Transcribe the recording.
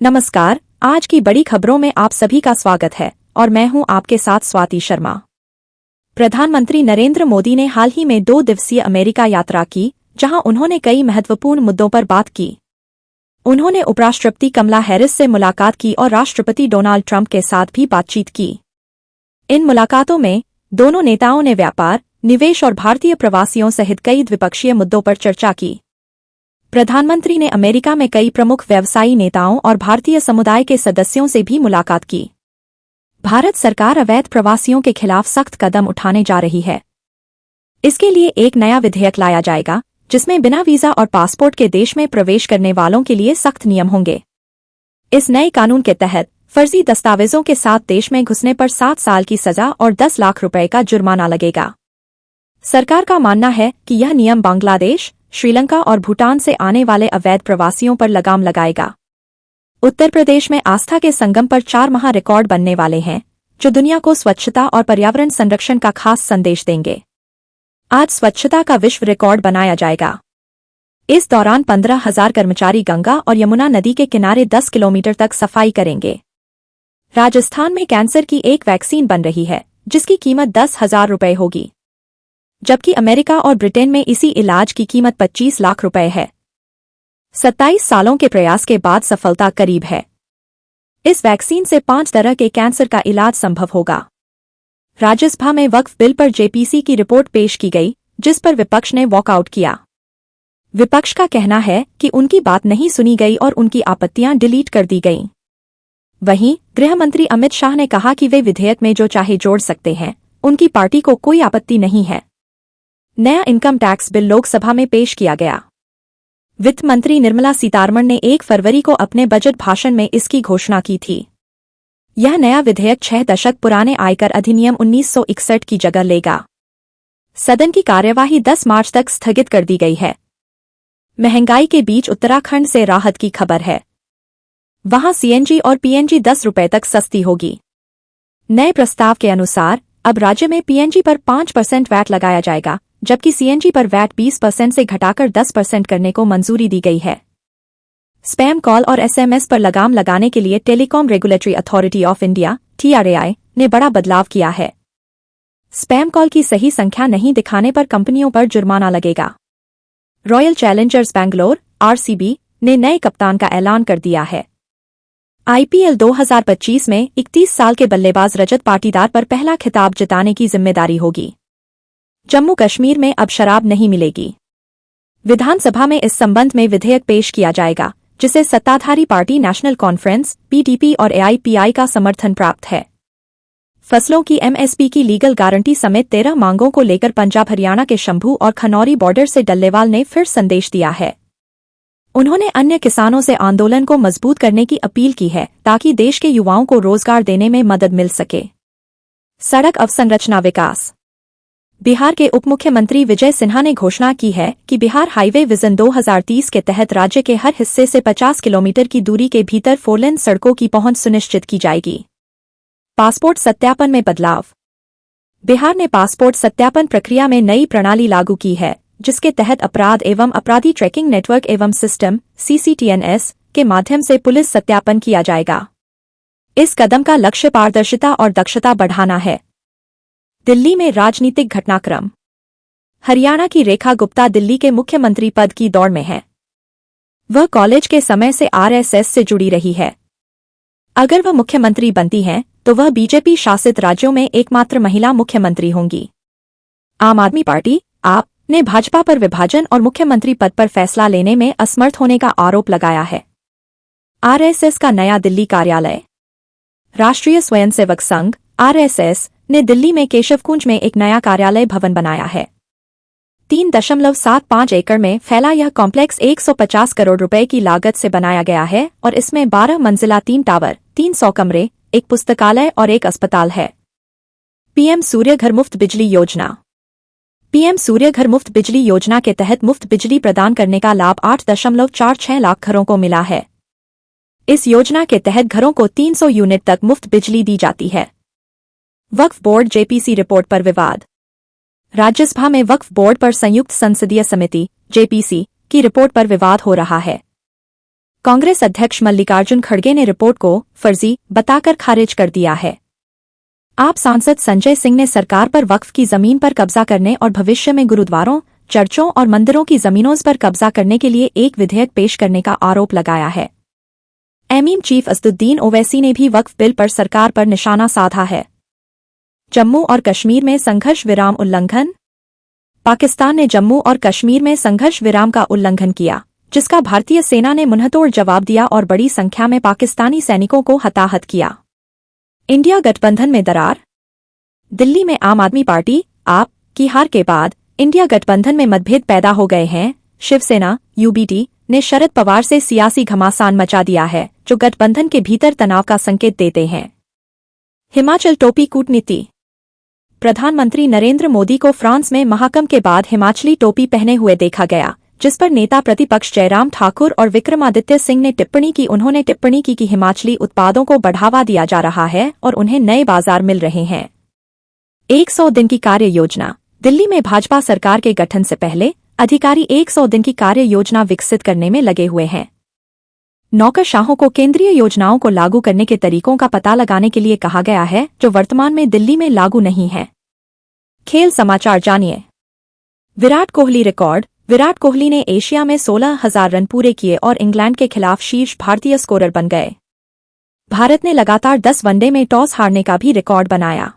नमस्कार। आज की बड़ी खबरों में आप सभी का स्वागत है और मैं हूं आपके साथ स्वाति शर्मा। प्रधानमंत्री नरेंद्र मोदी ने हाल ही में 2 दिवसीय अमेरिका यात्रा की, जहां उन्होंने कई महत्वपूर्ण मुद्दों पर बात की। उन्होंने उपराष्ट्रपति कमला हैरिस से मुलाकात की और राष्ट्रपति डोनाल्ड ट्रंप के साथ भी बातचीत की। इन मुलाकातों में दोनों नेताओं ने व्यापार, निवेश और भारतीय प्रवासियों सहित कई द्विपक्षीय मुद्दों पर चर्चा की। प्रधानमंत्री ने अमेरिका में कई प्रमुख व्यवसायी नेताओं और भारतीय समुदाय के सदस्यों से भी मुलाकात की। भारत सरकार अवैध प्रवासियों के खिलाफ सख्त कदम उठाने जा रही है। इसके लिए एक नया विधेयक लाया जाएगा, जिसमें बिना वीजा और पासपोर्ट के देश में प्रवेश करने वालों के लिए सख्त नियम होंगे। इस नए कानून के तहत फर्जी दस्तावेजों के साथ देश में घुसने पर 7 साल की सजा और 10 लाख रुपए का जुर्माना लगेगा। सरकार का मानना है कि यह नियम बांग्लादेश, श्रीलंका और भूटान से आने वाले अवैध प्रवासियों पर लगाम लगाएगा। उत्तर प्रदेश में आस्था के संगम पर 4 महा रिकॉर्ड बनने वाले हैं, जो दुनिया को स्वच्छता और पर्यावरण संरक्षण का खास संदेश देंगे। आज स्वच्छता का विश्व रिकॉर्ड बनाया जाएगा। इस दौरान 15,000 कर्मचारी गंगा और यमुना नदी के किनारे 10 किलोमीटर तक सफाई करेंगे। राजस्थान में कैंसर की एक वैक्सीन बन रही है, जिसकी कीमत 10,000 रुपये होगी, जबकि अमेरिका और ब्रिटेन में इसी इलाज की कीमत 25 लाख रुपए है। 27 सालों के प्रयास के बाद सफलता करीब है। इस वैक्सीन से 5 तरह के कैंसर का इलाज संभव होगा। राज्यसभा में वक्फ बिल पर जेपीसी की रिपोर्ट पेश की गई, जिस पर विपक्ष ने वॉकआउट किया। विपक्ष का कहना है कि उनकी बात नहीं सुनी गई और उनकी आपत्तियां डिलीट कर दी गईं। वहीं गृह मंत्री अमित शाह ने कहा कि वे विधेयक में जो चाहे जोड़ सकते हैं, उनकी पार्टी को कोई आपत्ति नहीं है। नया इनकम टैक्स बिल लोकसभा में पेश किया गया। वित्त मंत्री निर्मला सीतारमण ने 1 फरवरी को अपने बजट भाषण में इसकी घोषणा की थी। यह नया विधेयक 6 दशक पुराने आयकर अधिनियम 1961 की जगह लेगा। सदन की कार्यवाही 10 मार्च तक स्थगित कर दी गई है। महंगाई के बीच उत्तराखंड से राहत की खबर है। वहां सीएनजी और पीएनजी 10 रुपये तक सस्ती होगी। नए प्रस्ताव के अनुसार अब राज्य में पीएनजी पर 5% वैट लगाया जाएगा, जबकि सीएनजी पर वैट 20% से घटाकर 10% करने को मंजूरी दी गई है। स्पैम कॉल और एसएमएस पर लगाम लगाने के लिए telecom regulatory authority of India (TRAI) ने बड़ा बदलाव किया है। स्पैम कॉल की सही संख्या नहीं दिखाने पर कंपनियों पर जुर्माना लगेगा। रॉयल चैलेंजर्स बैंगलोर (RCB) ने नए कप्तान का ऐलान कर दिया है। आईपीएल 2025 में 31 साल के बल्लेबाज रजत पाटीदार पर पहला खिताब जिताने की जिम्मेदारी होगी। जम्मू कश्मीर में अब शराब नहीं मिलेगी। विधानसभा में इस संबंध में विधेयक पेश किया जाएगा, जिसे सत्ताधारी पार्टी नेशनल कॉन्फ्रेंस (PDP) और AIPI का समर्थन प्राप्त है। फसलों की MSP की लीगल गारंटी समेत 13 मांगों को लेकर पंजाब हरियाणा के शंभू और खनौरी बॉर्डर से डल्लेवाल ने फिर संदेश दिया है। उन्होंने अन्य किसानों से आंदोलन को मजबूत करने की अपील की है, ताकि देश के युवाओं को रोजगार देने में मदद मिल सके। सड़क अवसंरचना विकास। बिहार के उप मुख्यमंत्री विजय सिन्हा ने घोषणा की है कि बिहार हाईवे विजन 2030 के तहत राज्य के हर हिस्से से 50 किलोमीटर की दूरी के भीतर 4 लेन सड़कों की पहुंच सुनिश्चित की जाएगी। पासपोर्ट सत्यापन में बदलाव। बिहार ने पासपोर्ट सत्यापन प्रक्रिया में नई प्रणाली लागू की है, जिसके तहत अपराध एवं अपराधी ट्रैकिंग नेटवर्क एवं सिस्टम (CCTNS) के माध्यम से पुलिस सत्यापन किया जाएगा। इस कदम का लक्ष्य पारदर्शिता और दक्षता बढ़ाना है। दिल्ली में राजनीतिक घटनाक्रम। हरियाणा की रेखा गुप्ता दिल्ली के मुख्यमंत्री पद की दौड़ में है। वह कॉलेज के समय से RSS से जुड़ी रही है। अगर वह मुख्यमंत्री बनती हैं, तो वह बीजेपी शासित राज्यों में एकमात्र महिला मुख्यमंत्री होंगी। आम आदमी पार्टी (आप) ने भाजपा पर विभाजन और मुख्यमंत्री पद पर फैसला लेने में असमर्थ होने का आरोप लगाया है। RSS का नया दिल्ली कार्यालय। राष्ट्रीय स्वयंसेवक संघ (RSS) ने दिल्ली में केशवकुंज में एक नया कार्यालय भवन बनाया है। 3.75 एकड़ में फैला यह कॉम्प्लेक्स 150 करोड़ रुपए की लागत से बनाया गया है और इसमें 12 मंजिला 3 टावर, 300 कमरे, एक पुस्तकालय और एक अस्पताल है। पीएम सूर्य घर मुफ्त बिजली योजना। पीएम सूर्य घर मुफ्त बिजली योजना के तहत मुफ्त बिजली प्रदान करने का लाभ 8.46 लाख घरों को मिला है। इस योजना के तहत घरों को 300 यूनिट तक मुफ्त बिजली दी जाती है। वक्फ बोर्ड जेपीसी रिपोर्ट पर विवाद। राज्यसभा में वक्फ बोर्ड पर संयुक्त संसदीय समिति (जेपीसी) की रिपोर्ट पर विवाद हो रहा है। कांग्रेस अध्यक्ष मल्लिकार्जुन खड़गे ने रिपोर्ट को फर्जी बताकर खारिज कर दिया है। आप सांसद संजय सिंह ने सरकार पर वक्फ की जमीन पर कब्जा करने और भविष्य में गुरुद्वारों, चर्चों और मंदिरों की जमीनों पर कब्जा करने के लिए एक विधेयक पेश करने का आरोप लगाया है। एमईएम चीफ असदुद्दीन ओवैसी ने भी वक्फ बिल पर सरकार पर निशाना साधा है। जम्मू और कश्मीर में संघर्ष विराम उल्लंघन। पाकिस्तान ने जम्मू और कश्मीर में संघर्ष विराम का उल्लंघन किया, जिसका भारतीय सेना ने मुंहतोड़ जवाब दिया और बड़ी संख्या में पाकिस्तानी सैनिकों को हताहत किया। इंडिया गठबंधन में दरार। दिल्ली में आम आदमी पार्टी आप की हार के बाद इंडिया गठबंधन में मतभेद पैदा हो गए हैं। शिवसेना यूबीटी ने शरद पवार से सियासी घमासान मचा दिया है, जो गठबंधन के भीतर तनाव का संकेत देते हैं। हिमाचल टोपी कूटनीति। प्रधानमंत्री नरेंद्र मोदी को फ्रांस में महाकुंभ के बाद हिमाचली टोपी पहने हुए देखा गया, जिस पर नेता प्रतिपक्ष जयराम ठाकुर और विक्रमादित्य सिंह ने टिप्पणी की। उन्होंने टिप्पणी की कि हिमाचली उत्पादों को बढ़ावा दिया जा रहा है और उन्हें नए बाजार मिल रहे हैं। 100 दिन की कार्य योजना। दिल्ली में भाजपा सरकार के गठन से पहले अधिकारी 100 दिन की कार्य योजना विकसित करने में लगे हुए हैं। नौकरशाहों को केंद्रीय योजनाओं को लागू करने के तरीकों का पता लगाने के लिए कहा गया है, जो वर्तमान में दिल्ली में लागू नहीं है। खेल समाचार जानिए। विराट कोहली रिकॉर्ड। विराट कोहली ने एशिया में 16,000 रन पूरे किए और इंग्लैंड के खिलाफ शीर्ष भारतीय स्कोरर बन गए। भारत ने लगातार 10 वनडे में टॉस हारने का भी रिकॉर्ड बनाया।